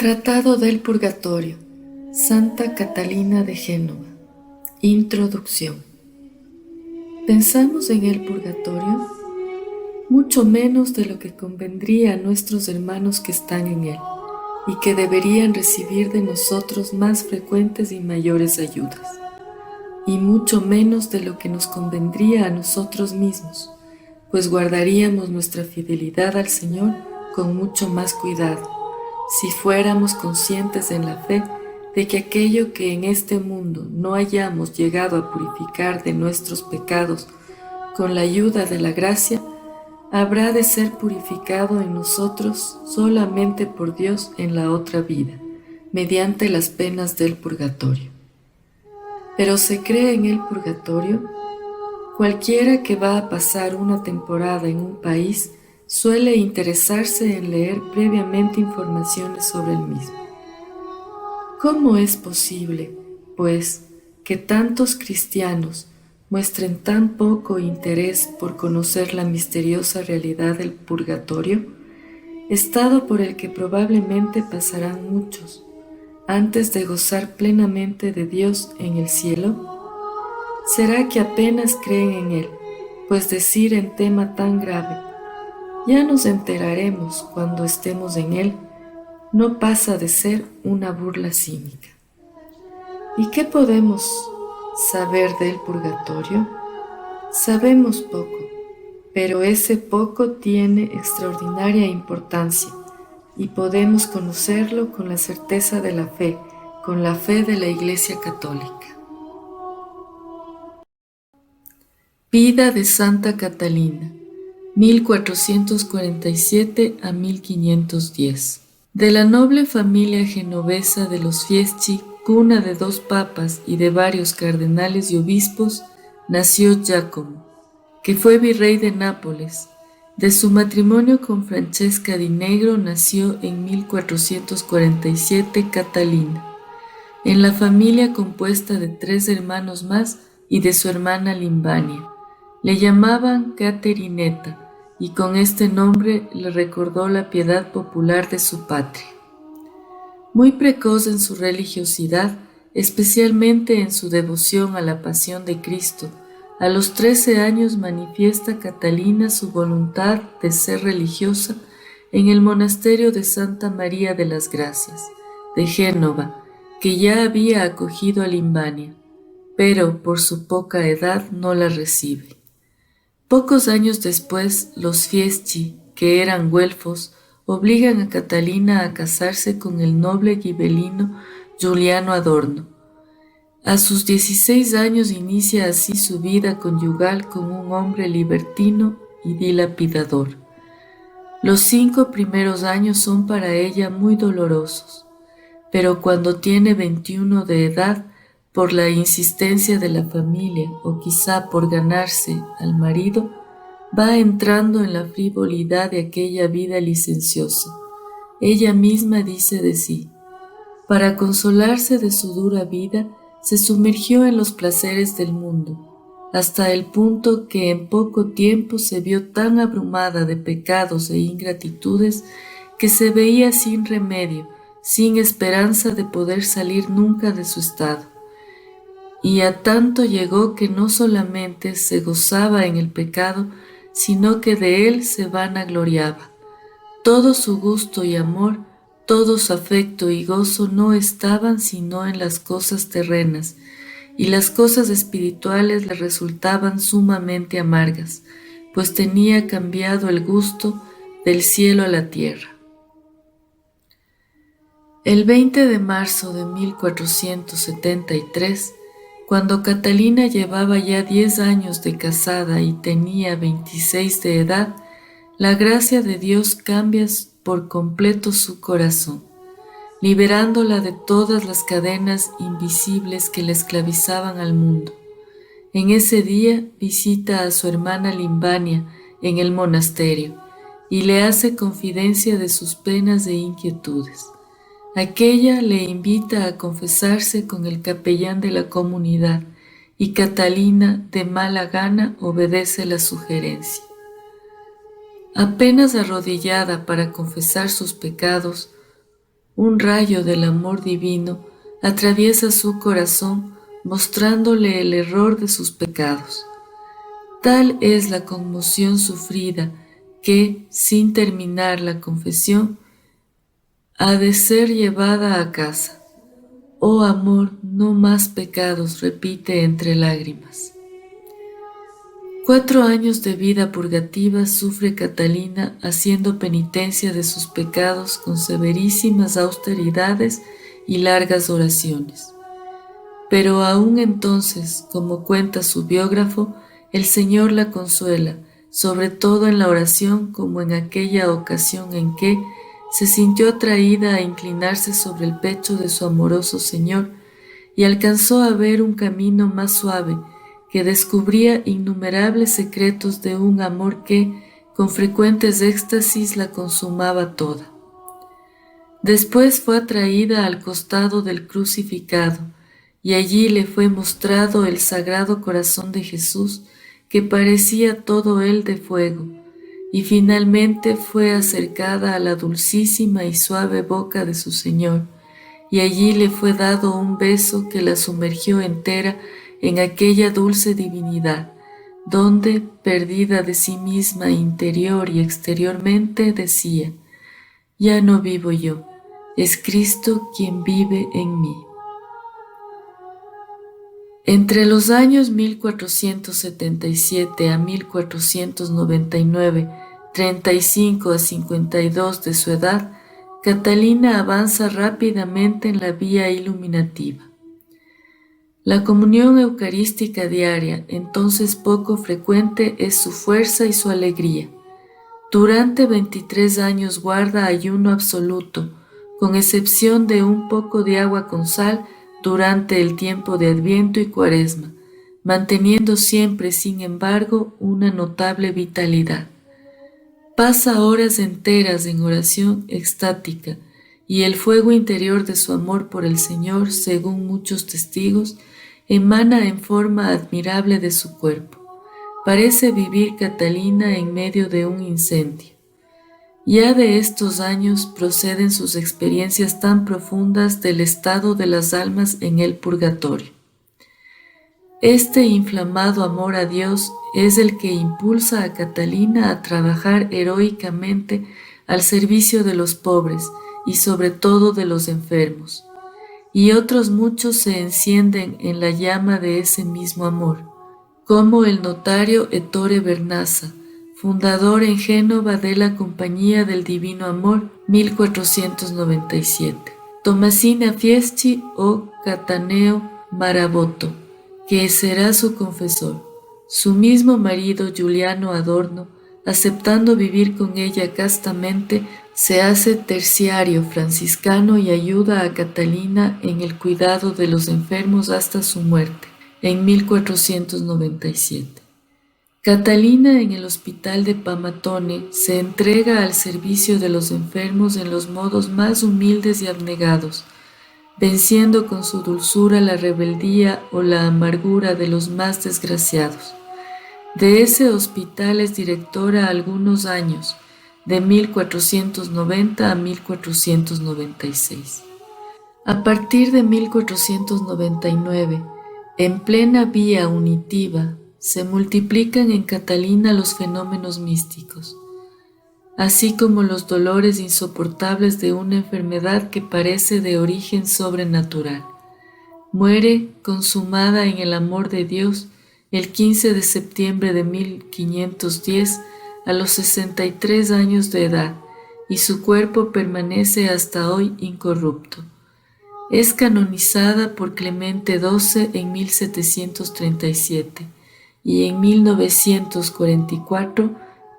Tratado del Purgatorio, Santa Catalina de Génova. Introducción. ¿Pensamos en el purgatorio? Mucho menos de lo que convendría a nuestros hermanos que están en él, y que deberían recibir de nosotros más frecuentes y mayores ayudas, y mucho menos de lo que nos convendría a nosotros mismos, pues guardaríamos nuestra fidelidad al Señor con mucho más cuidado, si fuéramos conscientes en la fe de que aquello que en este mundo no hayamos llegado a purificar de nuestros pecados con la ayuda de la gracia, habrá de ser purificado en nosotros solamente por Dios en la otra vida, mediante las penas del purgatorio. Pero ¿se cree en el purgatorio? Cualquiera que va a pasar una temporada en un país suele interesarse en leer previamente informaciones sobre el mismo. ¿Cómo es posible, pues, que tantos cristianos muestren tan poco interés por conocer la misteriosa realidad del purgatorio, estado por el que probablemente pasarán muchos, antes de gozar plenamente de Dios en el cielo? ¿Será que apenas creen en él, pues decir en tema tan grave, ya nos enteraremos cuando estemos en él, no pasa de ser una burla cínica? ¿Y qué podemos saber del purgatorio? Sabemos poco, pero ese poco tiene extraordinaria importancia y podemos conocerlo con la certeza de la fe, con la fe de la Iglesia Católica. Vida de Santa Catalina, 1447 a 1510. De la noble familia genovesa de los Fieschi, cuna de 2 papas y de varios cardenales y obispos, nació Giacomo, que fue virrey de Nápoles. De su matrimonio con Francesca di Negro nació en 1447 Catalina, en la familia compuesta de 3 hermanos más y de su hermana Limbania. Le llamaban Caterineta, y con este nombre le recordó la piedad popular de su patria. Muy precoz en su religiosidad, especialmente en su devoción a la pasión de Cristo, a los 13 años manifiesta Catalina su voluntad de ser religiosa en el monasterio de Santa María de las Gracias, de Génova, que ya había acogido a Limbania, pero por su poca edad no la recibe. Pocos años después, los Fieschi, que eran güelfos, obligan a Catalina a casarse con el noble gibelino Giuliano Adorno. A sus 16 años inicia así su vida conyugal con un hombre libertino y dilapidador. Los 5 primeros años son para ella muy dolorosos, pero cuando tiene 21 de edad, por la insistencia de la familia o quizá por ganarse al marido, va entrando en la frivolidad de aquella vida licenciosa. Ella misma dice de sí: para consolarse de su dura vida, se sumergió en los placeres del mundo, hasta el punto que en poco tiempo se vio tan abrumada de pecados e ingratitudes que se veía sin remedio, sin esperanza de poder salir nunca de su estado. Y a tanto llegó que no solamente se gozaba en el pecado, sino que de él se vanagloriaba. Todo su gusto y amor, todo su afecto y gozo no estaban sino en las cosas terrenas, y las cosas espirituales le resultaban sumamente amargas, pues tenía cambiado el gusto del cielo a la tierra. El 20 de marzo de 1473, cuando Catalina llevaba ya 10 años de casada y tenía 26 de edad, la gracia de Dios cambia por completo su corazón, liberándola de todas las cadenas invisibles que la esclavizaban al mundo. En ese día visita a su hermana Limbania en el monasterio y le hace confidencia de sus penas e inquietudes. Aquella le invita a confesarse con el capellán de la comunidad y Catalina de mala gana obedece la sugerencia. Apenas arrodillada para confesar sus pecados, un rayo del amor divino atraviesa su corazón mostrándole el error de sus pecados. Tal es la conmoción sufrida que, sin terminar la confesión, ha de ser llevada a casa. Oh amor, no más pecados, repite entre lágrimas. 4 años de vida purgativa sufre Catalina haciendo penitencia de sus pecados con severísimas austeridades y largas oraciones. Pero aún entonces, como cuenta su biógrafo, el Señor la consuela, sobre todo en la oración como en aquella ocasión en que se sintió atraída a inclinarse sobre el pecho de su amoroso Señor y alcanzó a ver un camino más suave que descubría innumerables secretos de un amor que, con frecuentes éxtasis, la consumaba toda. Después fue atraída al costado del crucificado, y allí le fue mostrado el Sagrado Corazón de Jesús, que parecía todo él de fuego, y finalmente fue acercada a la dulcísima y suave boca de su Señor, y allí le fue dado un beso que la sumergió entera en aquella dulce divinidad, donde, perdida de sí misma interior y exteriormente, decía: «Ya no vivo yo, es Cristo quien vive en mí». Entre los años 1477 a 1499, 35 a 52 de su edad, Catalina avanza rápidamente en la vía iluminativa. La comunión eucarística diaria, entonces poco frecuente, es su fuerza y su alegría. Durante 23 años guarda ayuno absoluto, con excepción de un poco de agua con sal durante el tiempo de Adviento y Cuaresma, manteniendo siempre, sin embargo, una notable vitalidad. Pasa horas enteras en oración extática, y el fuego interior de su amor por el Señor, según muchos testigos, emana en forma admirable de su cuerpo. Parece vivir Catalina en medio de un incendio. Ya de estos años proceden sus experiencias tan profundas del estado de las almas en el purgatorio. Este inflamado amor a Dios es el que impulsa a Catalina a trabajar heroicamente al servicio de los pobres y sobre todo de los enfermos, y otros muchos se encienden en la llama de ese mismo amor, como el notario Ettore Bernaza, fundador en Génova de la Compañía del Divino Amor, 1497, Tomasina Fieschi o Cataneo Marabotto, que será su confesor, su mismo marido Giuliano Adorno, aceptando vivir con ella castamente, se hace terciario franciscano y ayuda a Catalina en el cuidado de los enfermos hasta su muerte, en 1497. Catalina en el hospital de Pamatone se entrega al servicio de los enfermos en los modos más humildes y abnegados, venciendo con su dulzura la rebeldía o la amargura de los más desgraciados. De ese hospital es directora algunos años, de 1490 a 1496. A partir de 1499, en plena vía unitiva, se multiplican en Catalina los fenómenos místicos, así como los dolores insoportables de una enfermedad que parece de origen sobrenatural. Muere consumada en el amor de Dios el 15 de septiembre de 1510 a los 63 años de edad, y su cuerpo permanece hasta hoy incorrupto. Es canonizada por Clemente XII en 1737 y en 1944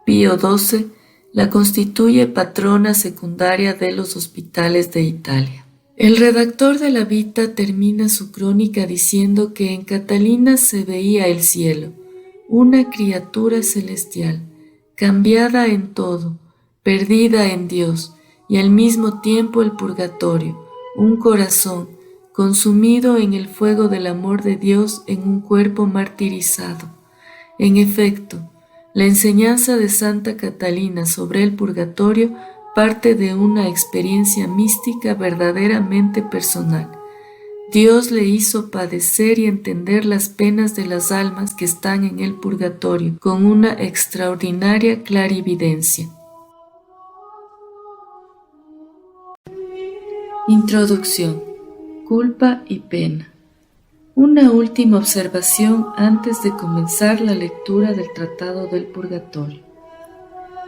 Pío XII la constituye patrona secundaria de los hospitales de Italia. El redactor de la Vita termina su crónica diciendo que en Catalina se veía el cielo, una criatura celestial, cambiada en todo, perdida en Dios, y al mismo tiempo el purgatorio, un corazón consumido en el fuego del amor de Dios en un cuerpo martirizado. En efecto, la enseñanza de Santa Catalina sobre el purgatorio parte de una experiencia mística verdaderamente personal. Dios le hizo padecer y entender las penas de las almas que están en el purgatorio con una extraordinaria clarividencia. Introducción. Culpa y pena. Una última observación antes de comenzar la lectura del Tratado del Purgatorio.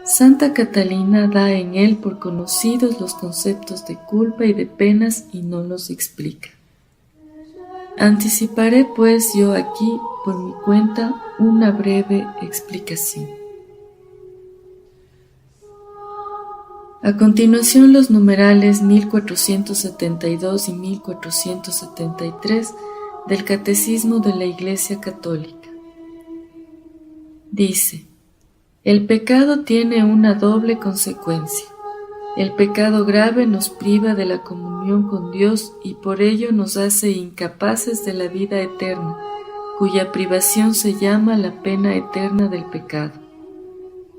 Santa Catalina da en él por conocidos los conceptos de culpa y de penas y no los explica. Anticiparé pues yo aquí, por mi cuenta, una breve explicación. A continuación los numerales 1472 y 1473 del Catecismo de la Iglesia Católica. Dice: el pecado tiene una doble consecuencia. El pecado grave nos priva de la comunión con Dios y por ello nos hace incapaces de la vida eterna, cuya privación se llama la pena eterna del pecado.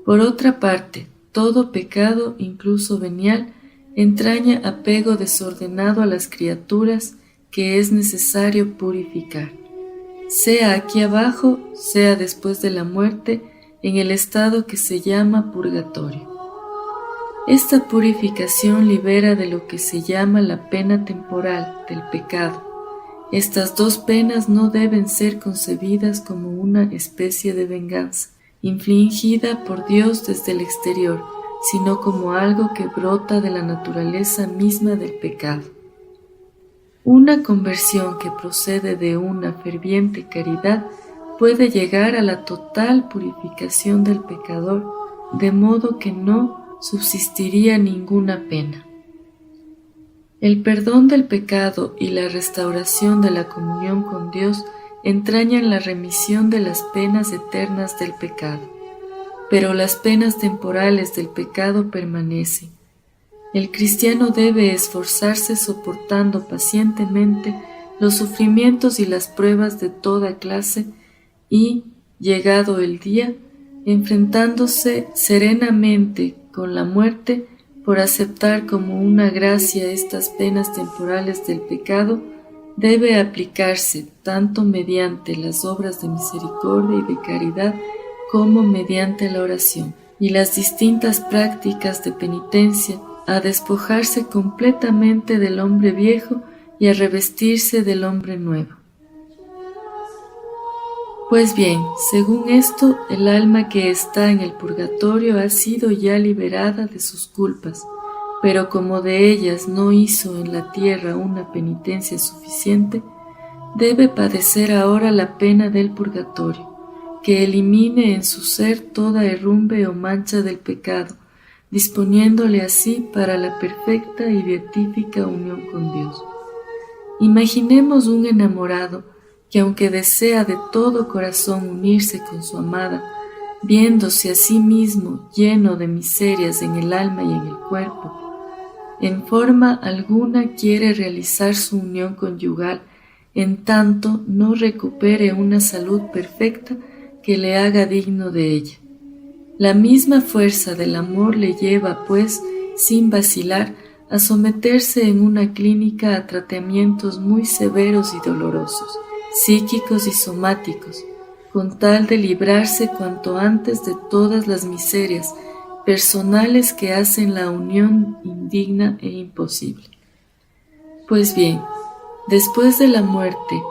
Por otra parte, todo pecado, incluso venial, entraña apego desordenado a las criaturas que es necesario purificar, sea aquí abajo, sea después de la muerte, en el estado que se llama purgatorio. Esta purificación libera de lo que se llama la pena temporal del pecado. Estas dos penas no deben ser concebidas como una especie de venganza, infligida por Dios desde el exterior, sino como algo que brota de la naturaleza misma del pecado. Una conversión que procede de una ferviente caridad puede llegar a la total purificación del pecador, de modo que no subsistiría ninguna pena. El perdón del pecado y la restauración de la comunión con Dios entrañan la remisión de las penas eternas del pecado, pero las penas temporales del pecado permanecen. El cristiano debe esforzarse soportando pacientemente los sufrimientos y las pruebas de toda clase y, llegado el día, enfrentándose serenamente con la muerte por aceptar como una gracia estas penas temporales del pecado, debe aplicarse tanto mediante las obras de misericordia y de caridad como mediante la oración y las distintas prácticas de penitencia, a despojarse completamente del hombre viejo y a revestirse del hombre nuevo. Pues bien, según esto, el alma que está en el purgatorio ha sido ya liberada de sus culpas, pero como de ellas no hizo en la tierra una penitencia suficiente, debe padecer ahora la pena del purgatorio, que elimine en su ser toda herrumbre o mancha del pecado, disponiéndole así para la perfecta y beatífica unión con Dios. Imaginemos un enamorado que, aunque desea de todo corazón unirse con su amada, viéndose a sí mismo lleno de miserias en el alma y en el cuerpo, en forma alguna quiere realizar su unión conyugal, en tanto no recupere una salud perfecta que le haga digno de ella. La misma fuerza del amor le lleva, pues, sin vacilar, a someterse en una clínica a tratamientos muy severos y dolorosos, psíquicos y somáticos, con tal de librarse cuanto antes de todas las miserias personales que hacen la unión indigna e imposible. Pues bien, después de la muerte,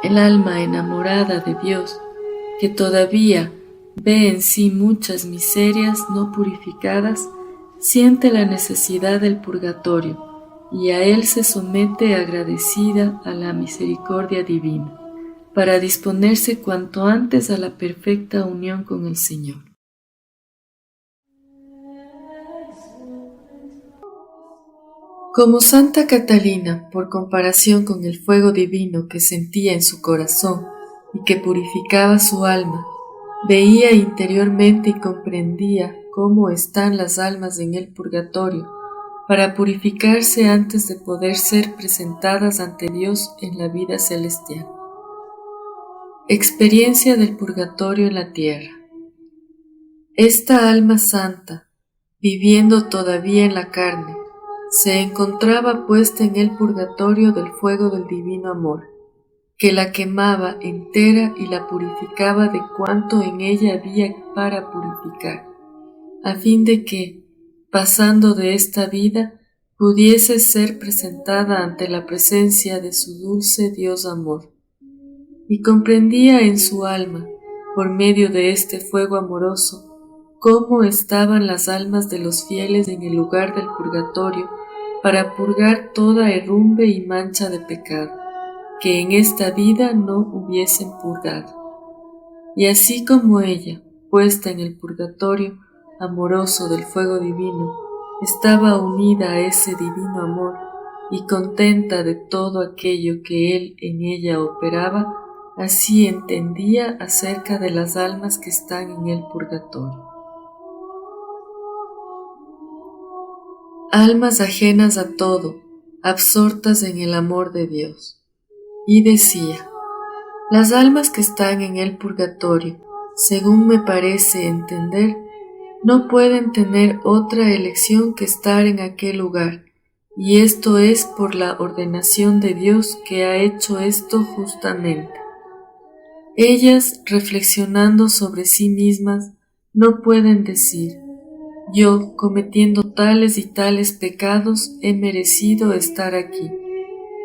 el alma enamorada de Dios, que todavía ve en sí muchas miserias no purificadas, siente la necesidad del purgatorio y a él se somete agradecida a la misericordia divina, para disponerse cuanto antes a la perfecta unión con el Señor. Como Santa Catalina, por comparación con el fuego divino que sentía en su corazón y que purificaba su alma, veía interiormente y comprendía cómo están las almas en el purgatorio, para purificarse antes de poder ser presentadas ante Dios en la vida celestial. Experiencia del purgatorio en la tierra. Esta alma santa, viviendo todavía en la carne, se encontraba puesta en el purgatorio del fuego del divino amor, que la quemaba entera y la purificaba de cuanto en ella había para purificar, a fin de que, pasando de esta vida, pudiese ser presentada ante la presencia de su dulce Dios amor. Y comprendía en su alma, por medio de este fuego amoroso, cómo estaban las almas de los fieles en el lugar del purgatorio para purgar toda herrumbre y mancha de pecado, que en esta vida no hubiesen purgado. Y así como ella, puesta en el purgatorio amoroso del fuego divino, estaba unida a ese divino amor y contenta de todo aquello que él en ella operaba, así entendía acerca de las almas que están en el purgatorio. Almas ajenas a todo, absortas en el amor de Dios. Y decía: las almas que están en el purgatorio, según me parece entender, no pueden tener otra elección que estar en aquel lugar, y esto es por la ordenación de Dios que ha hecho esto justamente. Ellas, reflexionando sobre sí mismas, no pueden decir: yo, cometiendo tales y tales pecados, he merecido estar aquí.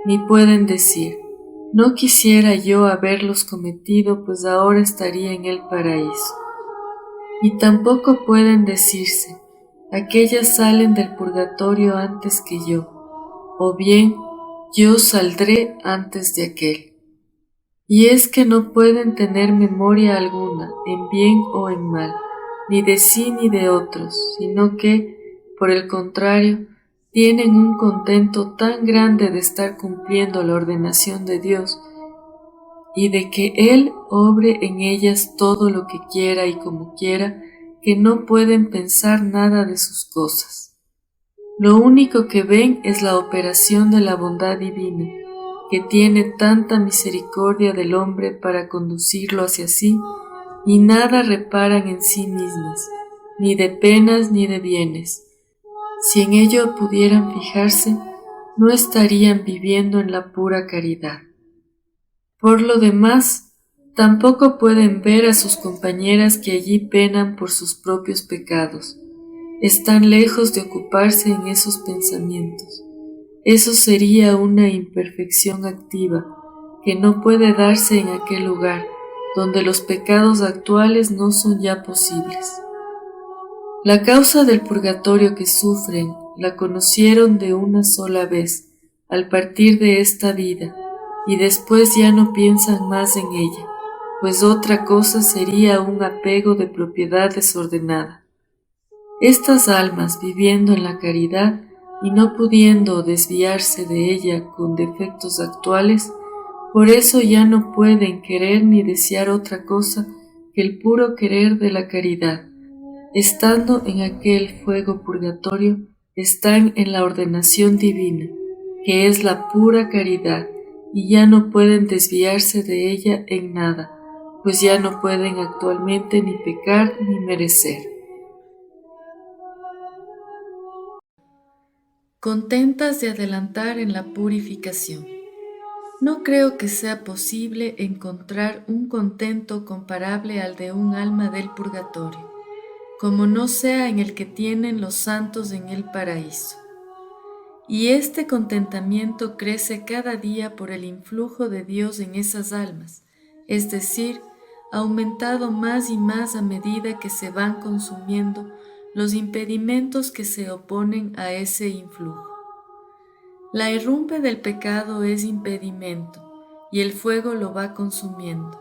Ni pueden decir: no quisiera yo haberlos cometido, pues ahora estaría en el paraíso. Y tampoco pueden decirse: aquellas salen del purgatorio antes que yo, o bien yo saldré antes de aquel. Y es que no pueden tener memoria alguna, en bien o en mal, ni de sí ni de otros, sino que, por el contrario, tienen un contento tan grande de estar cumpliendo la ordenación de Dios y de que Él obre en ellas todo lo que quiera y como quiera, que no pueden pensar nada de sus cosas. Lo único que ven es la operación de la bondad divina, que tiene tanta misericordia del hombre para conducirlo hacia sí, y nada reparan en sí mismas, ni de penas ni de bienes. Si en ello pudieran fijarse, no estarían viviendo en la pura caridad. Por lo demás, tampoco pueden ver a sus compañeras que allí penan por sus propios pecados. Están lejos de ocuparse en esos pensamientos. Eso sería una imperfección activa que no puede darse en aquel lugar donde los pecados actuales no son ya posibles. La causa del purgatorio que sufren la conocieron de una sola vez al partir de esta vida y después ya no piensan más en ella, pues otra cosa sería un apego de propiedad desordenada. Estas almas, viviendo en la caridad y no pudiendo desviarse de ella con defectos actuales, por eso ya no pueden querer ni desear otra cosa que el puro querer de la caridad. Estando en aquel fuego purgatorio, están en la ordenación divina, que es la pura caridad, y ya no pueden desviarse de ella en nada, pues ya no pueden actualmente ni pecar ni merecer. Contentas de adelantar en la purificación. No creo que sea posible encontrar un contento comparable al de un alma del purgatorio, como no sea en el que tienen los santos en el paraíso. Y este contentamiento crece cada día por el influjo de Dios en esas almas, es decir, aumentado más y más a medida que se van consumiendo los impedimentos que se oponen a ese influjo. La herrumbre del pecado es impedimento, y el fuego lo va consumiendo.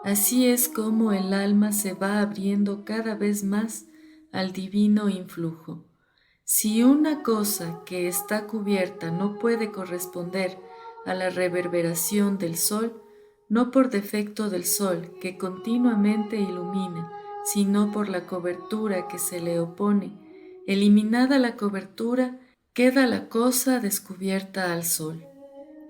Así es como el alma se va abriendo cada vez más al divino influjo. Si una cosa que está cubierta no puede corresponder a la reverberación del sol, no por defecto del sol que continuamente ilumina, sino por la cobertura que se le opone, eliminada la cobertura, queda la cosa descubierta al sol,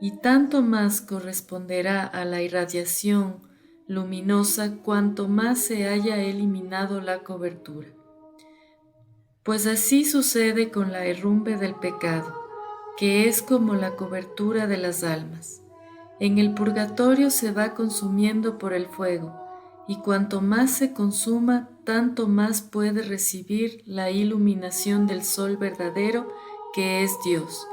y tanto más corresponderá a la irradiación luminosa cuanto más se haya eliminado la cobertura. Pues así sucede con la herrumbre del pecado, que es como la cobertura de las almas. En el purgatorio se va consumiendo por el fuego, y cuanto más se consuma, tanto más puede recibir la iluminación del sol verdadero, que es Dios.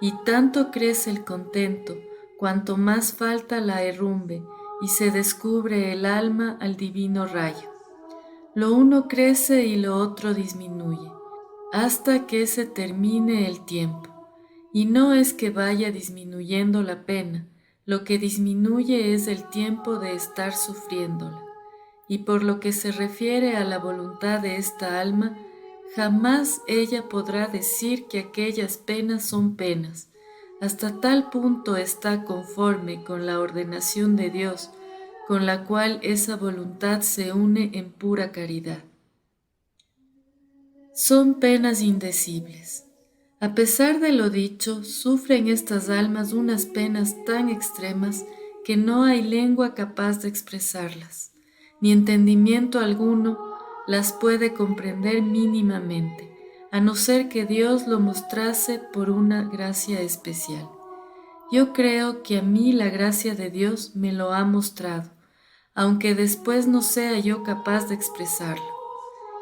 Y tanto crece el contento, cuanto más falta la herrumbre, y se descubre el alma al divino rayo. Lo uno crece y lo otro disminuye, hasta que se termine el tiempo. Y no es que vaya disminuyendo la pena, lo que disminuye es el tiempo de estar sufriéndola. Y por lo que se refiere a la voluntad de esta alma, jamás ella podrá decir que aquellas penas son penas. Hasta tal punto está conforme con la ordenación de Dios, con la cual esa voluntad se une en pura caridad. Son penas indecibles. A pesar de lo dicho, sufren estas almas unas penas tan extremas que no hay lengua capaz de expresarlas, ni entendimiento alguno las puede comprender mínimamente, a no ser que Dios lo mostrase por una gracia especial. Yo creo que a mí la gracia de Dios me lo ha mostrado, aunque después no sea yo capaz de expresarlo.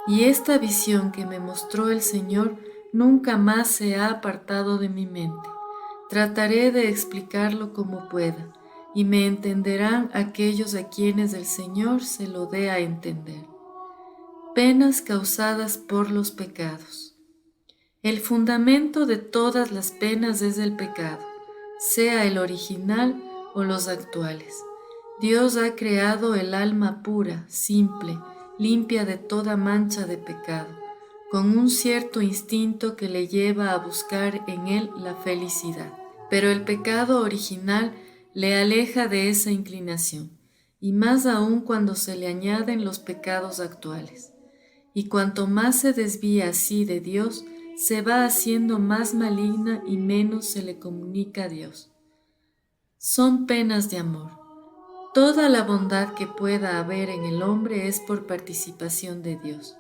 Y esta visión que me mostró el Señor nunca más se ha apartado de mi mente. Trataré de explicarlo como pueda, y me entenderán aquellos a quienes el Señor se lo dé a entender. Penas causadas por los pecados. El fundamento de todas las penas es el pecado, sea el original o los actuales. Dios ha creado el alma pura, simple, limpia de toda mancha de pecado, con un cierto instinto que le lleva a buscar en él la felicidad. Pero el pecado original le aleja de esa inclinación, y más aún cuando se le añaden los pecados actuales. Y cuanto más se desvía así de Dios, se va haciendo más maligna y menos se le comunica a Dios. Son penas de amor. Toda la bondad que pueda haber en el hombre es por participación de Dios.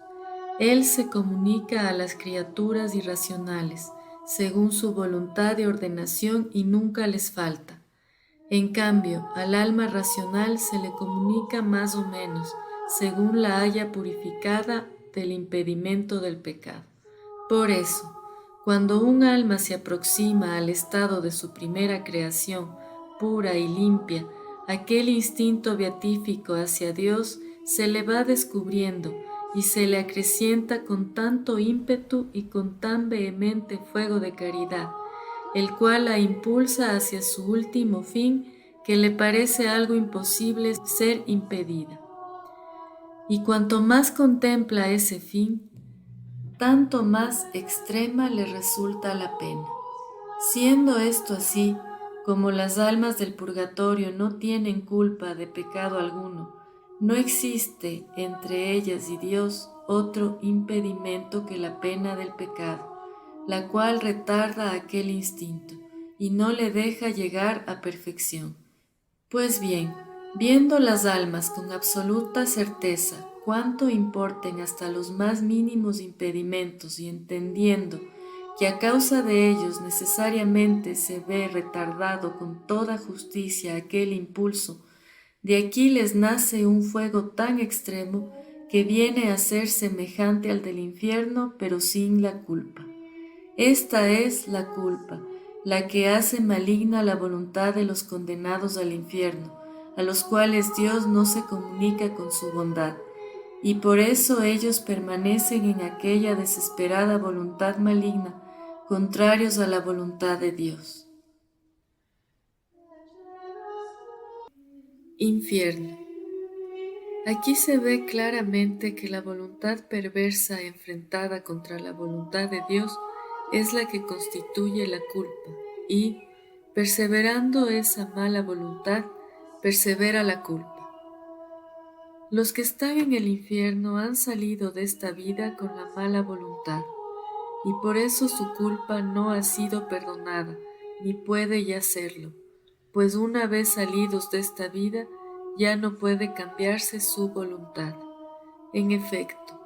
Él se comunica a las criaturas irracionales, según su voluntad y ordenación, y nunca les falta. En cambio, al alma racional se le comunica más o menos, según la haya purificada del impedimento del pecado. Por eso, cuando un alma se aproxima al estado de su primera creación, pura y limpia, aquel instinto beatífico hacia Dios se le va descubriendo y se le acrecienta con tanto ímpetu y con tan vehemente fuego de caridad, el cual la impulsa hacia su último fin, que le parece algo imposible ser impedida. Y cuanto más contempla ese fin, tanto más extrema le resulta la pena. Siendo esto así, como las almas del purgatorio no tienen culpa de pecado alguno, no existe entre ellas y Dios otro impedimento que la pena del pecado, la cual retarda aquel instinto y no le deja llegar a perfección. Pues bien, viendo las almas con absoluta certeza cuánto importen hasta los más mínimos impedimentos y entendiendo que a causa de ellos necesariamente se ve retardado con toda justicia aquel impulso, de aquí les nace un fuego tan extremo que viene a ser semejante al del infierno, pero sin la culpa. Esta es la culpa, la que hace maligna la voluntad de los condenados al infierno, a los cuales Dios no se comunica con su bondad, y por eso ellos permanecen en aquella desesperada voluntad maligna, contrarios a la voluntad de Dios. Infierno. Aquí se ve claramente que la voluntad perversa enfrentada contra la voluntad de Dios es la que constituye la culpa y, perseverando esa mala voluntad, persevera la culpa. Los que están en el infierno han salido de esta vida con la mala voluntad y por eso su culpa no ha sido perdonada ni puede ya serlo, pues una vez salidos de esta vida ya no puede cambiarse su voluntad. En efecto,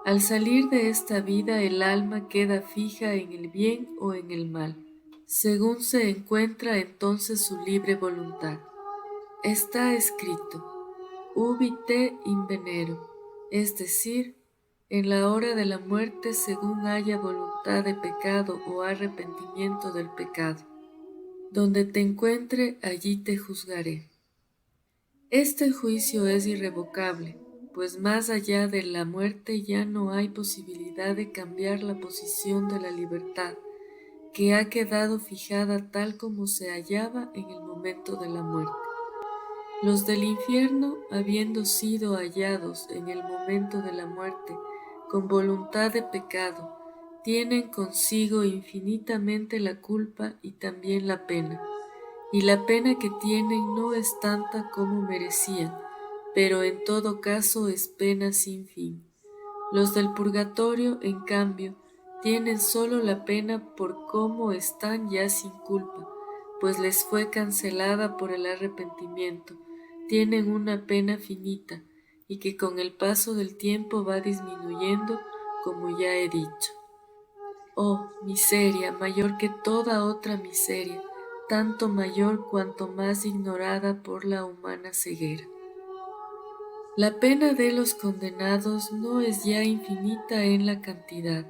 Al salir de esta vida el alma queda fija en el bien o en el mal, según se encuentra entonces su libre voluntad. Está escrito, ubi te invenero, es decir, en la hora de la muerte según haya voluntad de pecado o arrepentimiento del pecado. Donde te encuentre, allí te juzgaré. Este juicio es irrevocable, pues más allá de la muerte ya no hay posibilidad de cambiar la posición de la libertad, que ha quedado fijada tal como se hallaba en el momento de la muerte. Los del infierno, habiendo sido hallados en el momento de la muerte con voluntad de pecado, tienen consigo infinitamente la culpa y también la pena. Y la pena que tienen no es tanta como merecían, pero en todo caso es pena sin fin. Los del purgatorio, en cambio, tienen solo la pena por cómo están ya sin culpa, pues les fue cancelada por el arrepentimiento. Tienen una pena finita y que con el paso del tiempo va disminuyendo, como ya he dicho. Oh, miseria mayor que toda otra miseria, tanto mayor cuanto más ignorada por la humana ceguera. La pena de los condenados no es ya infinita en la cantidad,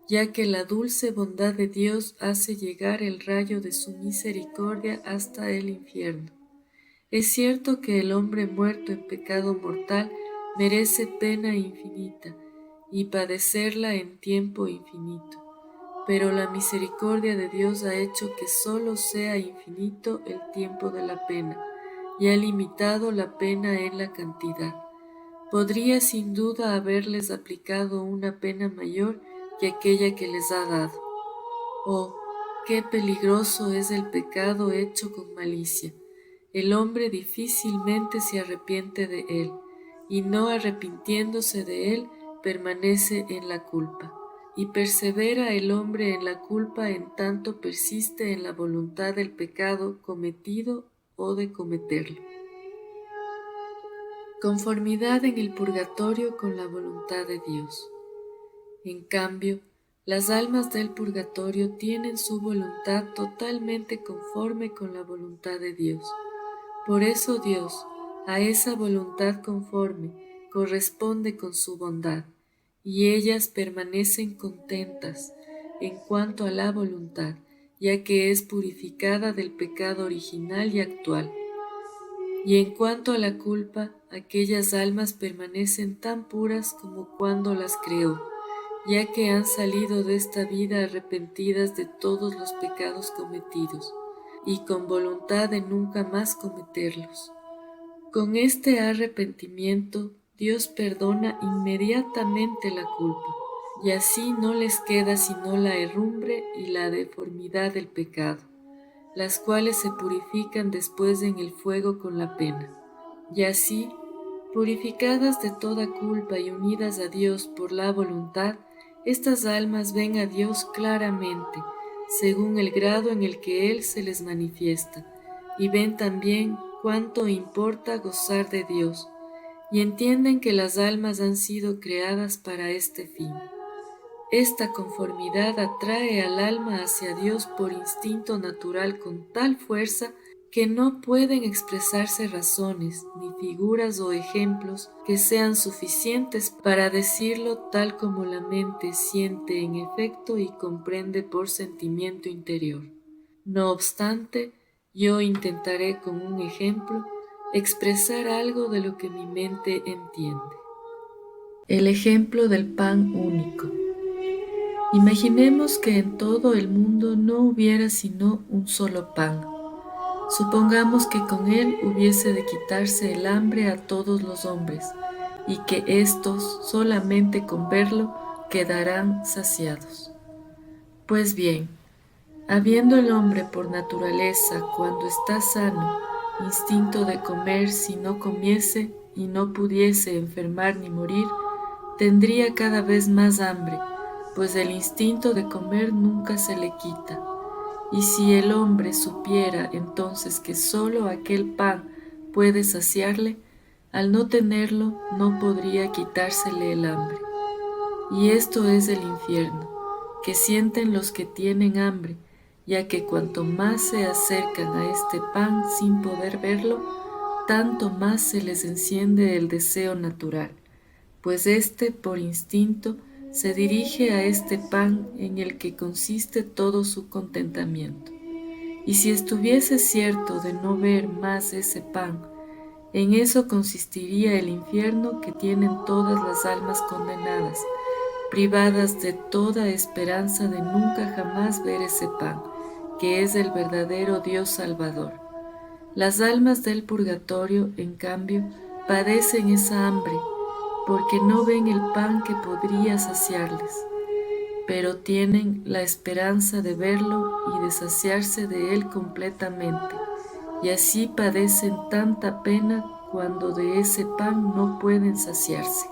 ya que la dulce bondad de Dios hace llegar el rayo de su misericordia hasta el infierno. Es cierto que el hombre muerto en pecado mortal merece pena infinita y padecerla en tiempo infinito. Pero la misericordia de Dios ha hecho que solo sea infinito el tiempo de la pena, y ha limitado la pena en la cantidad. Podría sin duda haberles aplicado una pena mayor que aquella que les ha dado. Oh, qué peligroso es el pecado hecho con malicia. El hombre difícilmente se arrepiente de él, y no arrepintiéndose de él, permanece en la culpa. Y persevera el hombre en la culpa en tanto persiste en la voluntad del pecado cometido o de cometerlo. Conformidad en el purgatorio con la voluntad de Dios. En cambio, las almas del purgatorio tienen su voluntad totalmente conforme con la voluntad de Dios. Por eso Dios, a esa voluntad conforme, corresponde con su bondad, y ellas permanecen contentas en cuanto a la voluntad, ya que es purificada del pecado original y actual. Y en cuanto a la culpa, aquellas almas permanecen tan puras como cuando las creó, ya que han salido de esta vida arrepentidas de todos los pecados cometidos, y con voluntad de nunca más cometerlos. Con este arrepentimiento, Dios perdona inmediatamente la culpa, y así no les queda sino la herrumbre y la deformidad del pecado, las cuales se purifican después en el fuego con la pena. Y así, purificadas de toda culpa y unidas a Dios por la voluntad, estas almas ven a Dios claramente, según el grado en el que Él se les manifiesta, y ven también cuánto importa gozar de Dios, y entienden que las almas han sido creadas para este fin. Esta conformidad atrae al alma hacia Dios por instinto natural con tal fuerza que no pueden expresarse razones, ni figuras o ejemplos que sean suficientes para decirlo tal como la mente siente en efecto y comprende por sentimiento interior. No obstante, yo intentaré con un ejemplo expresar algo de lo que mi mente entiende. El ejemplo del pan único. Imaginemos que en todo el mundo no hubiera sino un solo pan. Supongamos que con él hubiese de quitarse el hambre a todos los hombres, y que éstos, solamente con verlo, quedarán saciados. Pues bien, habiendo el hombre por naturaleza, cuando está sano, instinto de comer si no comiese y no pudiese enfermar ni morir, tendría cada vez más hambre, pues el instinto de comer nunca se le quita. Y si el hombre supiera entonces que sólo aquel pan puede saciarle, al no tenerlo no podría quitársele el hambre. y esto es el infierno, que sienten los que tienen hambre, ya que cuanto más se acercan a este pan sin poder verlo, tanto más se les enciende el deseo natural, pues éste por instinto se dirige a este pan en el que consiste todo su contentamiento. Y si estuviese cierto de no ver más ese pan, en eso consistiría el infierno que tienen todas las almas condenadas, privadas de toda esperanza de nunca jamás ver ese pan, que es el verdadero Dios Salvador. Las almas del purgatorio, en cambio, padecen esa hambre, porque no ven el pan que podría saciarles, pero tienen la esperanza de verlo y de saciarse de él completamente, y así padecen tanta pena cuando de ese pan no pueden saciarse.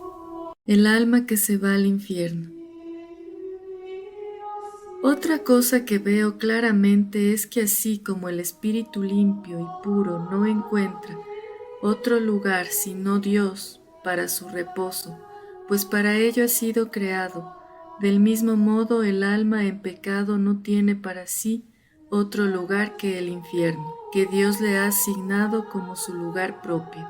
El alma que se va al infierno. Otra cosa que veo claramente es que así como el espíritu limpio y puro no encuentra otro lugar sino Dios para su reposo, pues para ello ha sido creado, del mismo modo el alma en pecado no tiene para sí otro lugar que el infierno, que Dios le ha asignado como su lugar propio.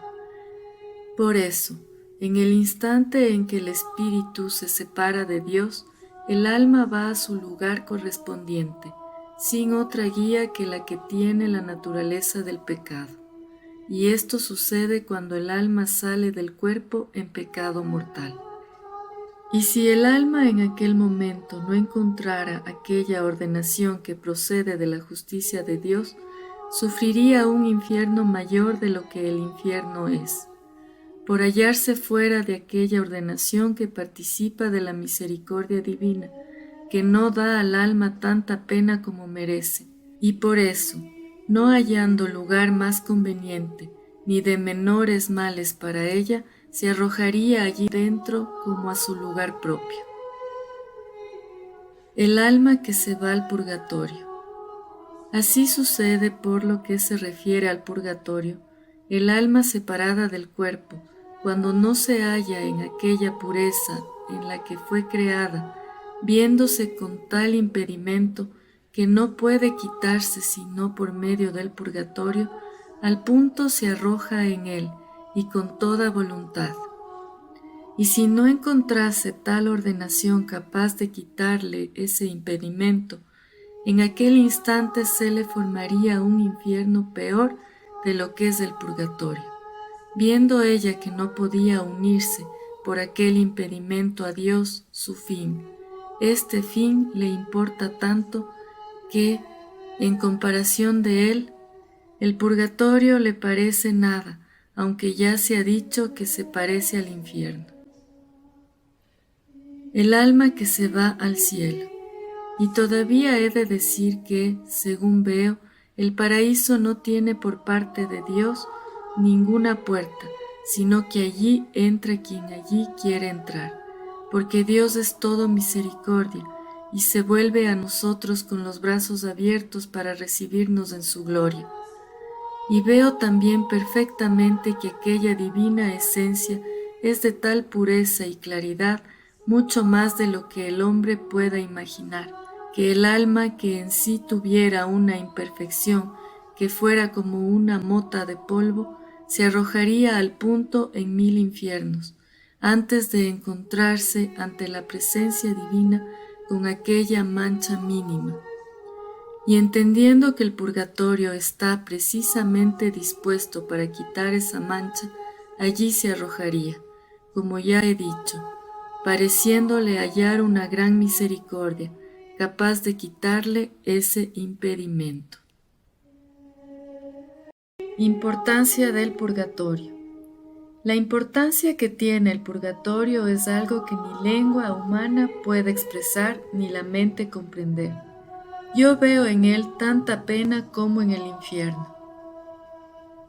Por eso, en el instante en que el espíritu se separa de Dios, el alma va a su lugar correspondiente, sin otra guía que la que tiene la naturaleza del pecado. Y esto sucede cuando el alma sale del cuerpo en pecado mortal. Y si el alma en aquel momento no encontrara aquella ordenación que procede de la justicia de Dios, sufriría un infierno mayor de lo que el infierno es, por hallarse fuera de aquella ordenación que participa de la misericordia divina, que no da al alma tanta pena como merece, y por eso, no hallando lugar más conveniente, ni de menores males para ella, se arrojaría allí dentro como a su lugar propio. El alma que se va al purgatorio. Así sucede por lo que se refiere al purgatorio, el alma separada del cuerpo, cuando no se halla en aquella pureza en la que fue creada, viéndose con tal impedimento que no puede quitarse sino por medio del purgatorio, al punto se arroja en él y con toda voluntad. Y si no encontrase tal ordenación capaz de quitarle ese impedimento, en aquel instante se le formaría un infierno peor de lo que es el purgatorio. Viendo ella que no podía unirse por aquel impedimento a Dios, su fin, este fin le importa tanto que, en comparación de él, el purgatorio le parece nada, aunque ya se ha dicho que se parece al infierno. El alma que se va al cielo. Y todavía he de decir que, según veo, el paraíso no tiene por parte de Dios ninguna puerta, sino que allí entra quien allí quiere entrar, porque Dios es todo misericordia y se vuelve a nosotros con los brazos abiertos para recibirnos en su gloria. Y veo también perfectamente que aquella divina esencia es de tal pureza y claridad, mucho más de lo que el hombre pueda imaginar, que el alma que en sí tuviera una imperfección, que fuera como una mota de polvo, se arrojaría al punto en 1000 infiernos, antes de encontrarse ante la presencia divina con aquella mancha mínima. Y entendiendo que el purgatorio está precisamente dispuesto para quitar esa mancha, allí se arrojaría, como ya he dicho, pareciéndole hallar una gran misericordia, capaz de quitarle ese impedimento. Importancia del purgatorio. La importancia que tiene el purgatorio es algo que ni lengua humana puede expresar ni la mente comprender. Yo veo en él tanta pena como en el infierno.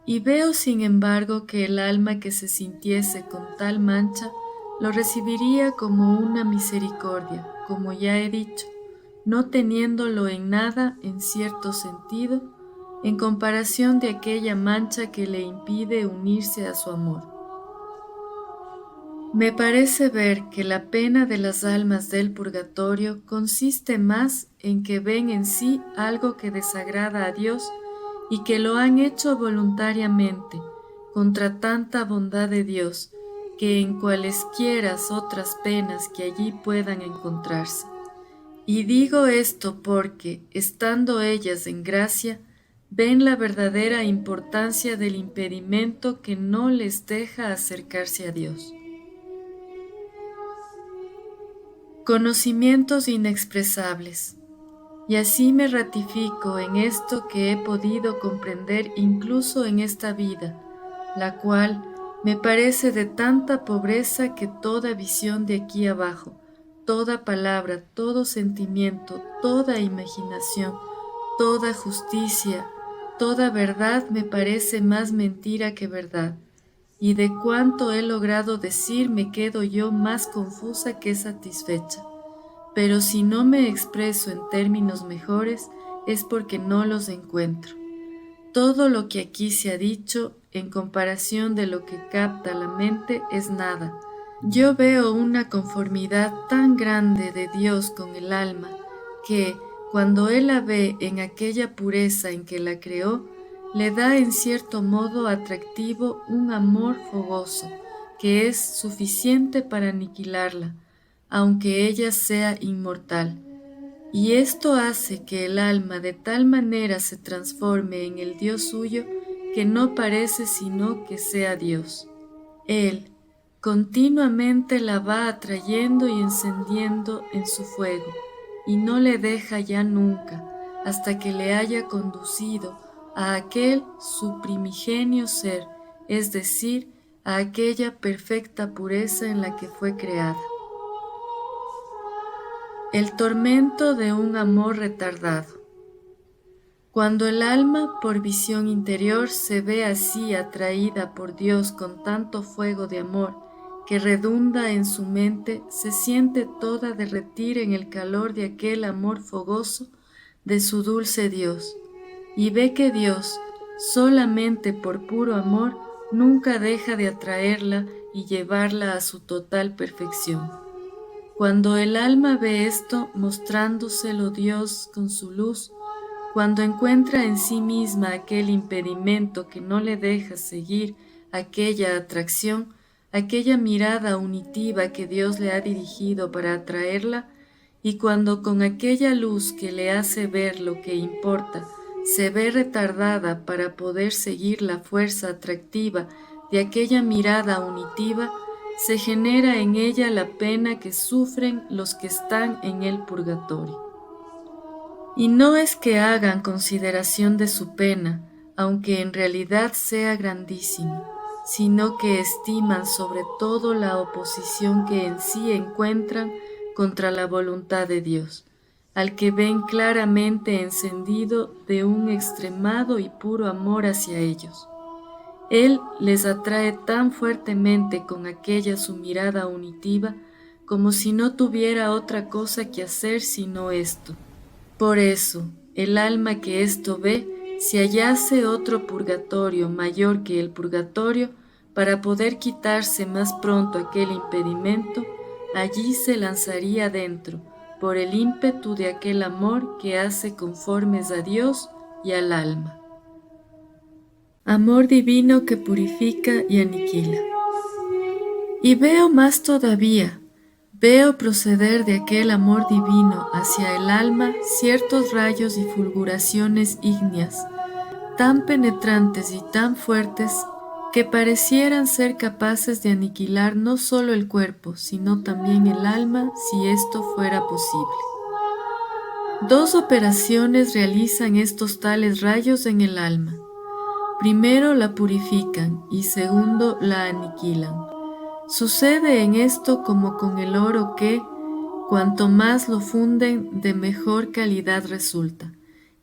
Y veo sin embargo que el alma que se sintiese con tal mancha lo recibiría como una misericordia, como ya he dicho, no teniéndolo en nada en cierto sentido, en comparación de aquella mancha que le impide unirse a su amor. Me parece ver que la pena de las almas del purgatorio consiste más en que ven en sí algo que desagrada a Dios y que lo han hecho voluntariamente, contra tanta bondad de Dios, que en cualesquiera otras penas que allí puedan encontrarse. Y digo esto porque, estando ellas en gracia, ven la verdadera importancia del impedimento que no les deja acercarse a Dios. Conocimientos inexpresables. Y así me ratifico en esto que he podido comprender incluso en esta vida, la cual me parece de tanta pobreza que toda visión de aquí abajo, toda palabra, todo sentimiento, toda imaginación, toda justicia, toda verdad me parece más mentira que verdad, y de cuanto he logrado decir me quedo yo más confusa que satisfecha. Pero si no me expreso en términos mejores es porque no los encuentro. Todo lo que aquí se ha dicho, en comparación de lo que capta la mente, es nada. Yo veo una conformidad tan grande de Dios con el alma que, cuando Él la ve en aquella pureza en que la creó, le da en cierto modo atractivo un amor fogoso, que es suficiente para aniquilarla, aunque ella sea inmortal. Y esto hace que el alma de tal manera se transforme en el Dios suyo que no parece sino que sea Dios. Él continuamente la va atrayendo y encendiendo en su fuego, y no le deja ya nunca, hasta que le haya conducido a aquel su primigenio ser, es decir, a aquella perfecta pureza en la que fue creada. El tormento de un amor retardado. Cuando el alma, por visión interior, se ve así atraída por Dios con tanto fuego de amor que redunda en su mente, se siente toda derretir en el calor de aquel amor fogoso de su dulce Dios, y ve que Dios, solamente por puro amor, nunca deja de atraerla y llevarla a su total perfección. Cuando el alma ve esto, mostrándoselo Dios con su luz, cuando encuentra en sí misma aquel impedimento que no le deja seguir aquella atracción, aquella mirada unitiva que Dios le ha dirigido para atraerla, y cuando con aquella luz que le hace ver lo que importa, se ve retardada para poder seguir la fuerza atractiva de aquella mirada unitiva, se genera en ella la pena que sufren los que están en el purgatorio. Y no es que hagan consideración de su pena, aunque en realidad sea grandísima, sino que estiman sobre todo la oposición que en sí encuentran contra la voluntad de Dios, al que ven claramente encendido de un extremado y puro amor hacia ellos. Él les atrae tan fuertemente con aquella su mirada unitiva, como si no tuviera otra cosa que hacer sino esto. Por eso, el alma que esto ve, si hallase otro purgatorio mayor que el purgatorio, para poder quitarse más pronto aquel impedimento, allí se lanzaría dentro, por el ímpetu de aquel amor que hace conformes a Dios y al alma. Amor divino que purifica y aniquila. Y veo más todavía, veo proceder de aquel amor divino hacia el alma ciertos rayos y fulguraciones ígneas, tan penetrantes y tan fuertes que parecieran ser capaces de aniquilar no solo el cuerpo, sino también el alma, si esto fuera posible. Dos operaciones realizan estos tales rayos en el alma. Primero la purifican y segundo la aniquilan. Sucede en esto como con el oro que, cuanto más lo funden, de mejor calidad resulta,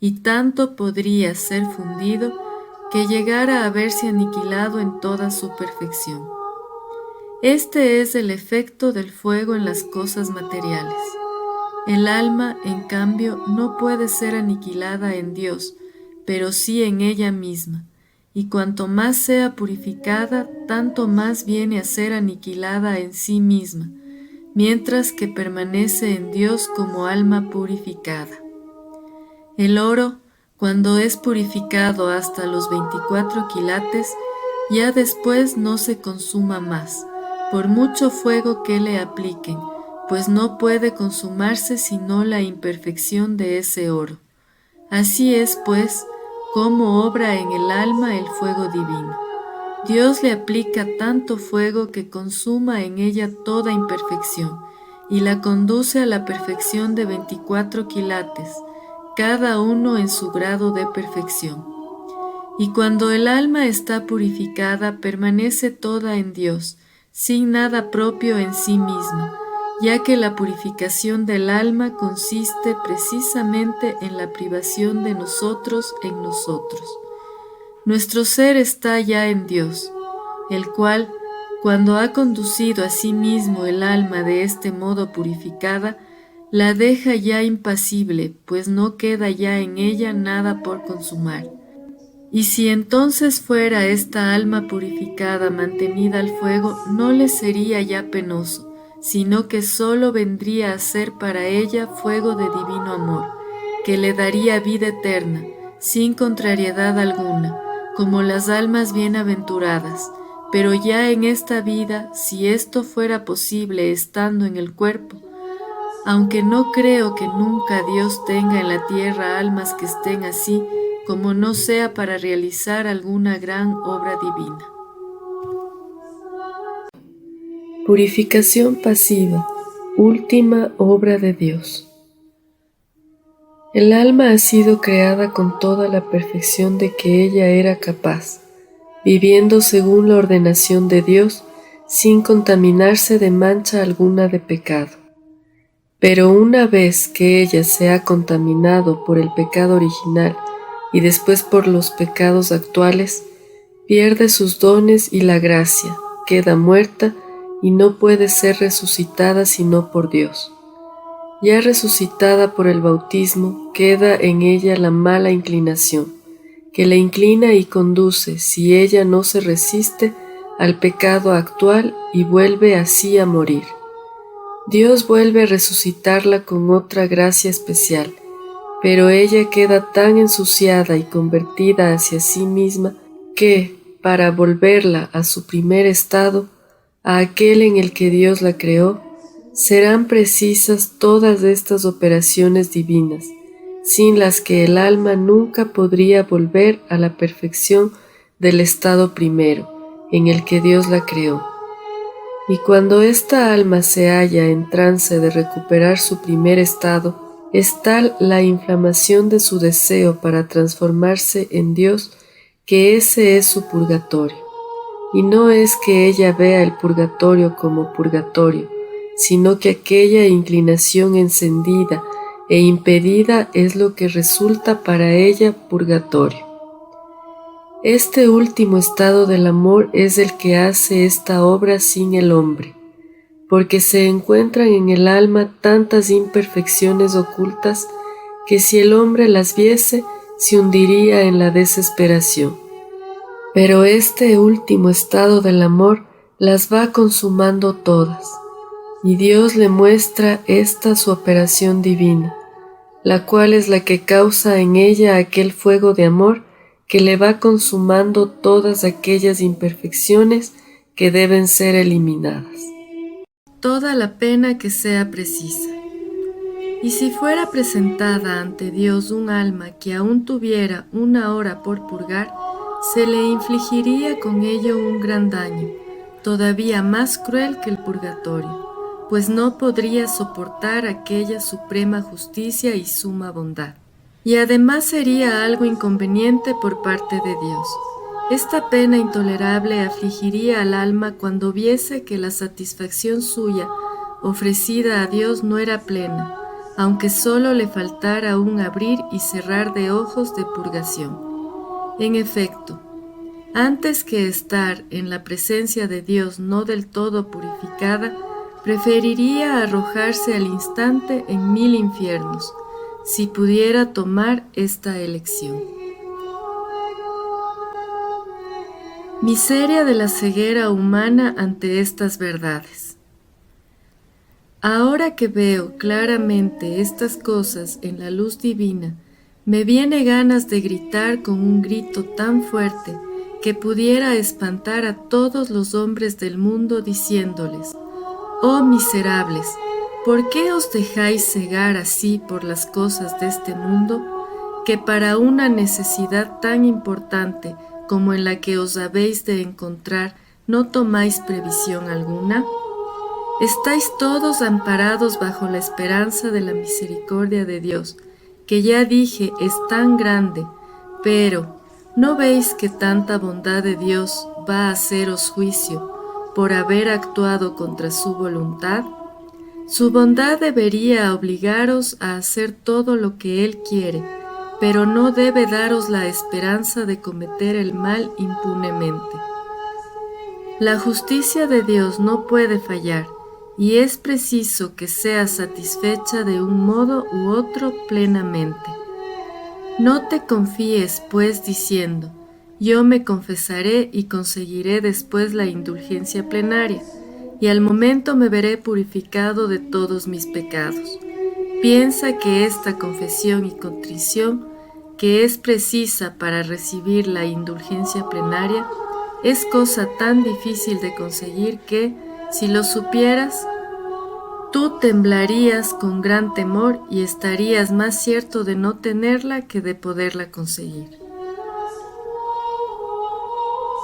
y tanto podría ser fundido que llegara a verse aniquilado en toda su perfección. Este es el efecto del fuego en las cosas materiales. El alma, en cambio, no puede ser aniquilada en Dios, pero sí en ella misma, y cuanto más sea purificada, tanto más viene a ser aniquilada en sí misma, mientras que permanece en Dios como alma purificada. El oro, cuando es purificado hasta los 24 quilates, ya después no se consuma más, por mucho fuego que le apliquen, pues no puede consumarse sino la imperfección de ese oro. Así es, pues, como obra en el alma el fuego divino. Dios le aplica tanto fuego que consuma en ella toda imperfección y la conduce a la perfección de 24 quilates, cada uno en su grado de perfección. Y cuando el alma está purificada, permanece toda en Dios, sin nada propio en sí misma, ya que la purificación del alma consiste precisamente en la privación de nosotros en nosotros. Nuestro ser está ya en Dios, el cual, cuando ha conducido a sí mismo el alma de este modo purificada, la deja ya impasible, pues no queda ya en ella nada por consumar. Y si entonces fuera esta alma purificada mantenida al fuego, no le sería ya penoso, sino que sólo vendría a ser para ella fuego de divino amor, que le daría vida eterna, sin contrariedad alguna, como las almas bienaventuradas. Pero ya en esta vida, si esto fuera posible estando en el cuerpo, aunque no creo que nunca Dios tenga en la tierra almas que estén así, como no sea para realizar alguna gran obra divina. Purificación pasiva, última obra de Dios. El alma ha sido creada con toda la perfección de que ella era capaz, viviendo según la ordenación de Dios, sin contaminarse de mancha alguna de pecado. Pero una vez que ella se ha contaminado por el pecado original y después por los pecados actuales, pierde sus dones y la gracia, queda muerta y no puede ser resucitada sino por Dios. Ya resucitada por el bautismo, queda en ella la mala inclinación, que la inclina y conduce, si ella no se resiste, al pecado actual y vuelve así a morir. Dios vuelve a resucitarla con otra gracia especial, pero ella queda tan ensuciada y convertida hacia sí misma que, para volverla a su primer estado, a aquel en el que Dios la creó, serán precisas todas estas operaciones divinas, sin las que el alma nunca podría volver a la perfección del estado primero, en el que Dios la creó. Y cuando esta alma se halla en trance de recuperar su primer estado, es tal la inflamación de su deseo para transformarse en Dios que ese es su purgatorio. Y no es que ella vea el purgatorio como purgatorio, sino que aquella inclinación encendida e impedida es lo que resulta para ella purgatorio. Este último estado del amor es el que hace esta obra sin el hombre, porque se encuentran en el alma tantas imperfecciones ocultas que si el hombre las viese, se hundiría en la desesperación. Pero este último estado del amor las va consumando todas, y Dios le muestra esta su operación divina, la cual es la que causa en ella aquel fuego de amor que le va consumando todas aquellas imperfecciones que deben ser eliminadas. Toda la pena que sea precisa. Y si fuera presentada ante Dios un alma que aún tuviera una hora por purgar, se le infligiría con ello un gran daño, todavía más cruel que el purgatorio, pues no podría soportar aquella suprema justicia y suma bondad. Y además sería algo inconveniente por parte de Dios. Esta pena intolerable afligiría al alma cuando viese que la satisfacción suya ofrecida a Dios no era plena, aunque solo le faltara un abrir y cerrar de ojos de purgación. En efecto, antes que estar en la presencia de Dios no del todo purificada, preferiría arrojarse al instante en 1000 infiernos, si pudiera tomar esta elección. Miseria de la ceguera humana ante estas verdades. Ahora que veo claramente estas cosas en la luz divina, me viene ganas de gritar con un grito tan fuerte que pudiera espantar a todos los hombres del mundo diciéndoles: «Oh miserables, ¿por qué os dejáis cegar así por las cosas de este mundo, que para una necesidad tan importante como en la que os habéis de encontrar no tomáis previsión alguna? Estáis todos amparados bajo la esperanza de la misericordia de Dios, que ya dije es tan grande, pero ¿no veis que tanta bondad de Dios va a haceros juicio por haber actuado contra su voluntad? Su bondad debería obligaros a hacer todo lo que Él quiere, pero no debe daros la esperanza de cometer el mal impunemente. La justicia de Dios no puede fallar, y es preciso que sea satisfecha de un modo u otro plenamente. No te confíes, pues, diciendo: «Yo me confesaré y conseguiré después la indulgencia plenaria, y al momento me veré purificado de todos mis pecados». Piensa que esta confesión y contrición, que es precisa para recibir la indulgencia plenaria, es cosa tan difícil de conseguir que, si lo supieras, tú temblarías con gran temor y estarías más cierto de no tenerla que de poderla conseguir.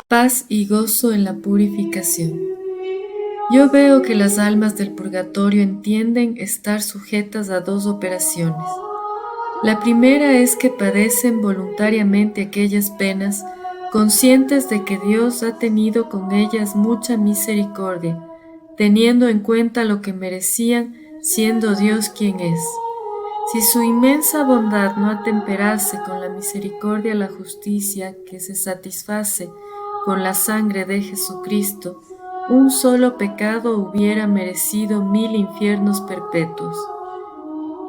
Paz y gozo en la purificación. Yo veo que las almas del purgatorio entienden estar sujetas a dos operaciones. La primera es que padecen voluntariamente aquellas penas, conscientes de que Dios ha tenido con ellas mucha misericordia, teniendo en cuenta lo que merecían, siendo Dios quien es. Si su inmensa bondad no atemperase con la misericordia la justicia que se satisface con la sangre de Jesucristo, un solo pecado hubiera merecido 1000 infiernos perpetuos.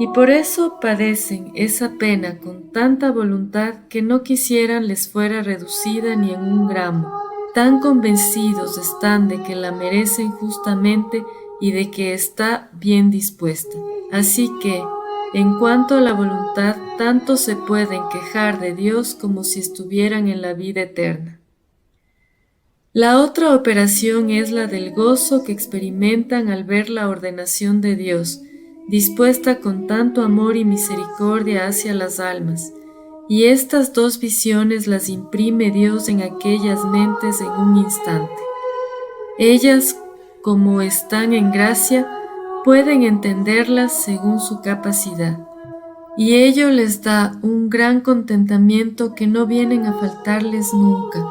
Y por eso padecen esa pena con tanta voluntad que no quisieran les fuera reducida ni en un gramo. Tan convencidos están de que la merecen justamente y de que está bien dispuesta. Así que, en cuanto a la voluntad, tanto se pueden quejar de Dios como si estuvieran en la vida eterna. La otra operación es la del gozo que experimentan al ver la ordenación de Dios, dispuesta con tanto amor y misericordia hacia las almas, y estas dos visiones las imprime Dios en aquellas mentes en un instante. Ellas, como están en gracia, pueden entenderlas según su capacidad, y ello les da un gran contentamiento que no vienen a faltarles nunca,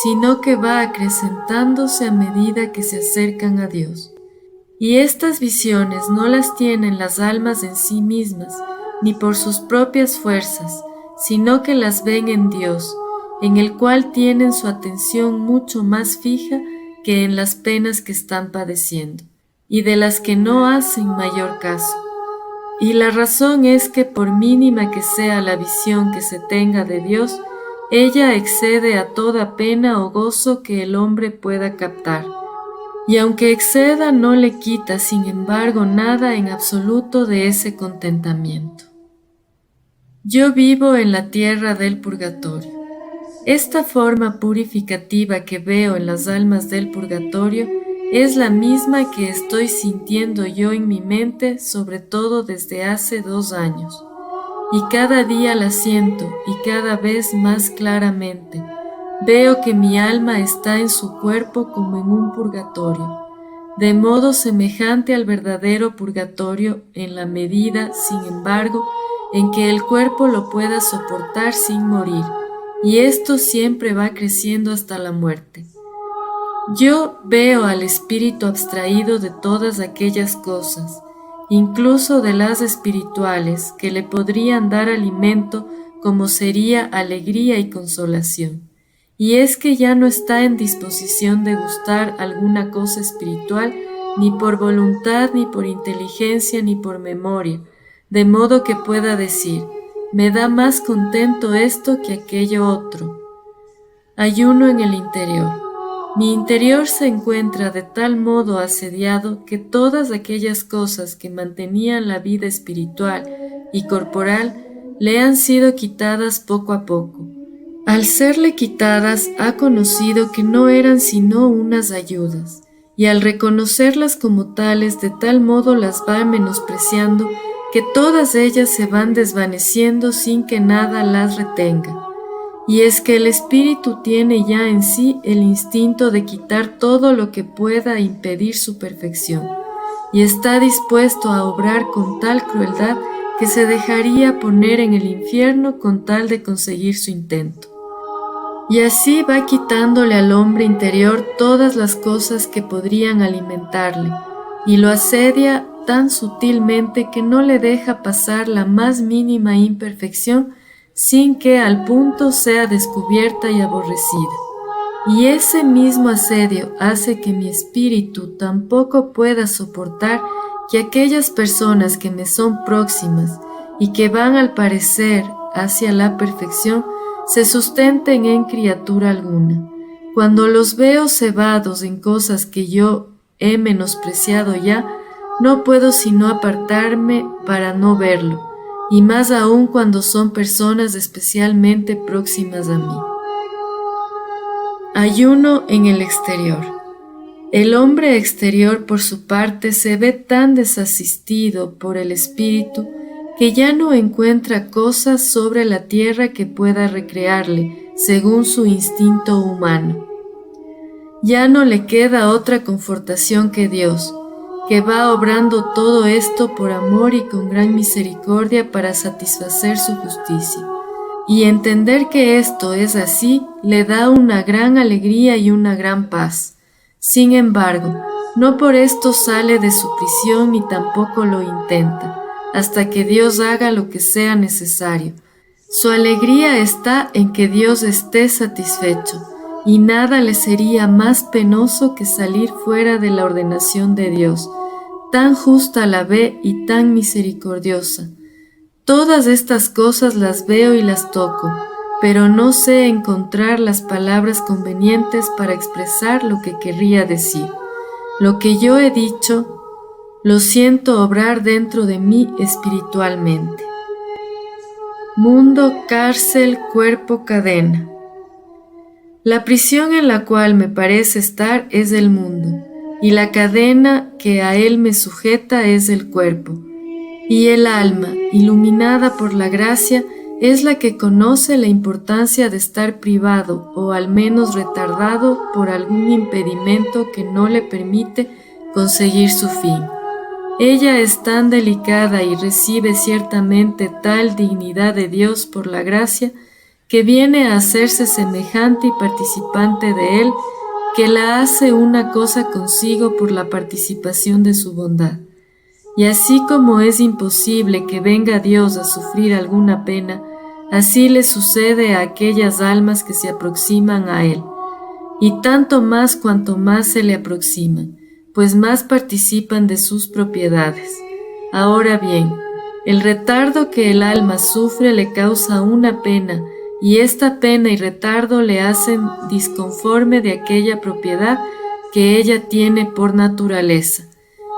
sino que va acrecentándose a medida que se acercan a Dios. Y estas visiones no las tienen las almas en sí mismas, ni por sus propias fuerzas, sino que las ven en Dios, en el cual tienen su atención mucho más fija que en las penas que están padeciendo, y de las que no hacen mayor caso. Y la razón es que por mínima que sea la visión que se tenga de Dios, ella excede a toda pena o gozo que el hombre pueda captar. Y aunque exceda, no le quita, sin embargo, nada en absoluto de ese contentamiento. Yo vivo en la tierra del purgatorio. Esta forma purificativa que veo en las almas del purgatorio es la misma que estoy sintiendo yo en mi mente, sobre todo desde hace 2 años. Y cada día la siento y cada vez más claramente. Veo que mi alma está en su cuerpo como en un purgatorio, de modo semejante al verdadero purgatorio en la medida, sin embargo, en que el cuerpo lo pueda soportar sin morir, y esto siempre va creciendo hasta la muerte. Yo veo al espíritu abstraído de todas aquellas cosas, incluso de las espirituales, que le podrían dar alimento como sería alegría y consolación. Y es que ya no está en disposición de gustar alguna cosa espiritual, ni por voluntad, ni por inteligencia, ni por memoria, de modo que pueda decir: me da más contento esto que aquello otro. Ayuno en el interior. Mi interior se encuentra de tal modo asediado que todas aquellas cosas que mantenían la vida espiritual y corporal le han sido quitadas poco a poco. Al serle quitadas, ha conocido que no eran sino unas ayudas, y al reconocerlas como tales, de tal modo las va menospreciando que todas ellas se van desvaneciendo sin que nada las retenga. Y es que el espíritu tiene ya en sí el instinto de quitar todo lo que pueda impedir su perfección, y está dispuesto a obrar con tal crueldad que se dejaría poner en el infierno con tal de conseguir su intento. Y así va quitándole al hombre interior todas las cosas que podrían alimentarle, y lo asedia tan sutilmente que no le deja pasar la más mínima imperfección sin que al punto sea descubierta y aborrecida. Y ese mismo asedio hace que mi espíritu tampoco pueda soportar que aquellas personas que me son próximas y que van al parecer hacia la perfección se sustenten en criatura alguna. Cuando los veo cebados en cosas que yo he menospreciado ya, no puedo sino apartarme para no verlo, y más aún cuando son personas especialmente próximas a mí. Ayuno en el exterior. El hombre exterior, por su parte, se ve tan desasistido por el espíritu que ya no encuentra cosas sobre la tierra que pueda recrearle según su instinto humano. Ya no le queda otra confortación que Dios, que va obrando todo esto por amor y con gran misericordia para satisfacer su justicia. Y entender que esto es así le da una gran alegría y una gran paz. Sin embargo, no por esto sale de su prisión ni tampoco lo intenta, hasta que Dios haga lo que sea necesario. Su alegría está en que Dios esté satisfecho, y nada le sería más penoso que salir fuera de la ordenación de Dios, tan justa la ve y tan misericordiosa. Todas estas cosas las veo y las toco, pero no sé encontrar las palabras convenientes para expresar lo que querría decir. Lo que yo he dicho, lo siento obrar dentro de mí espiritualmente. Mundo, cárcel, cuerpo, cadena. La prisión en la cual me parece estar es el mundo, y la cadena que a él me sujeta es el cuerpo. Y el alma, iluminada por la gracia, es la que conoce la importancia de estar privado o al menos retardado por algún impedimento que no le permite conseguir su fin. Ella es tan delicada y recibe ciertamente tal dignidad de Dios por la gracia que viene a hacerse semejante y participante de Él, que la hace una cosa consigo por la participación de su bondad. Y así como es imposible que venga Dios a sufrir alguna pena, así le sucede a aquellas almas que se aproximan a Él, y tanto más cuanto más se le aproximan, pues más participan de sus propiedades. Ahora bien, el retardo que el alma sufre le causa una pena, y esta pena y retardo le hacen disconforme de aquella propiedad que ella tiene por naturaleza,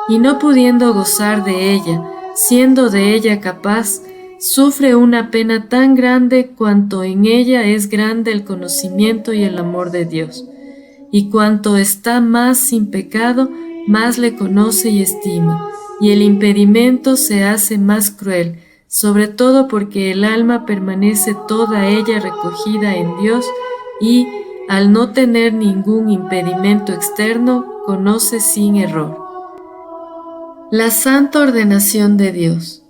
y no pudiendo gozar de ella, siendo de ella capaz, sufre una pena tan grande cuanto en ella es grande el conocimiento y el amor de Dios, y cuanto está más sin pecado, más le conoce y estima, y el impedimento se hace más cruel, sobre todo porque el alma permanece toda ella recogida en Dios y, al no tener ningún impedimento externo, conoce sin error. La santa ordenación de Dios.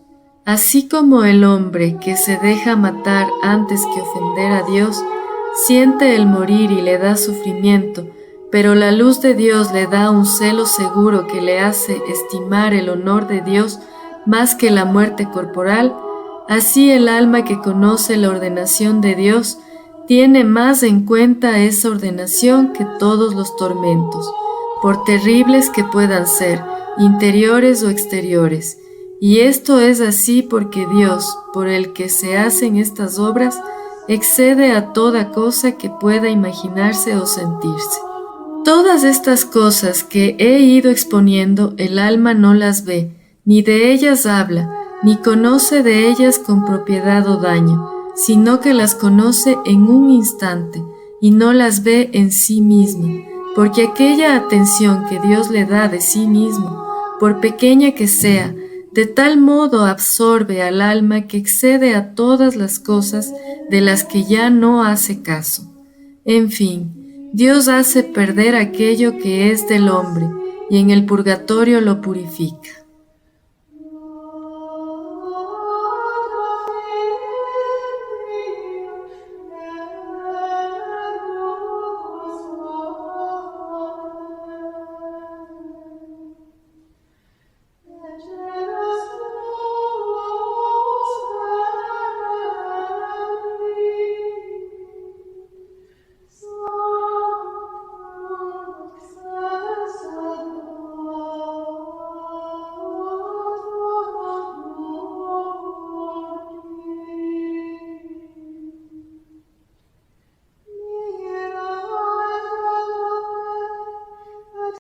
Así como el hombre que se deja matar antes que ofender a Dios, siente el morir y le da sufrimiento, pero la luz de Dios le da un celo seguro que le hace estimar el honor de Dios más que la muerte corporal, así el alma que conoce la ordenación de Dios tiene más en cuenta esa ordenación que todos los tormentos, por terribles que puedan ser, interiores o exteriores. Y esto es así porque Dios, por el que se hacen estas obras, excede a toda cosa que pueda imaginarse o sentirse. Todas estas cosas que he ido exponiendo, el alma no las ve, ni de ellas habla, ni conoce de ellas con propiedad o daño, sino que las conoce en un instante, y no las ve en sí misma, porque aquella atención que Dios le da de sí mismo, por pequeña que sea, de tal modo absorbe al alma que excede a todas las cosas de las que ya no hace caso. En fin, Dios hace perder aquello que es del hombre, y en el purgatorio lo purifica.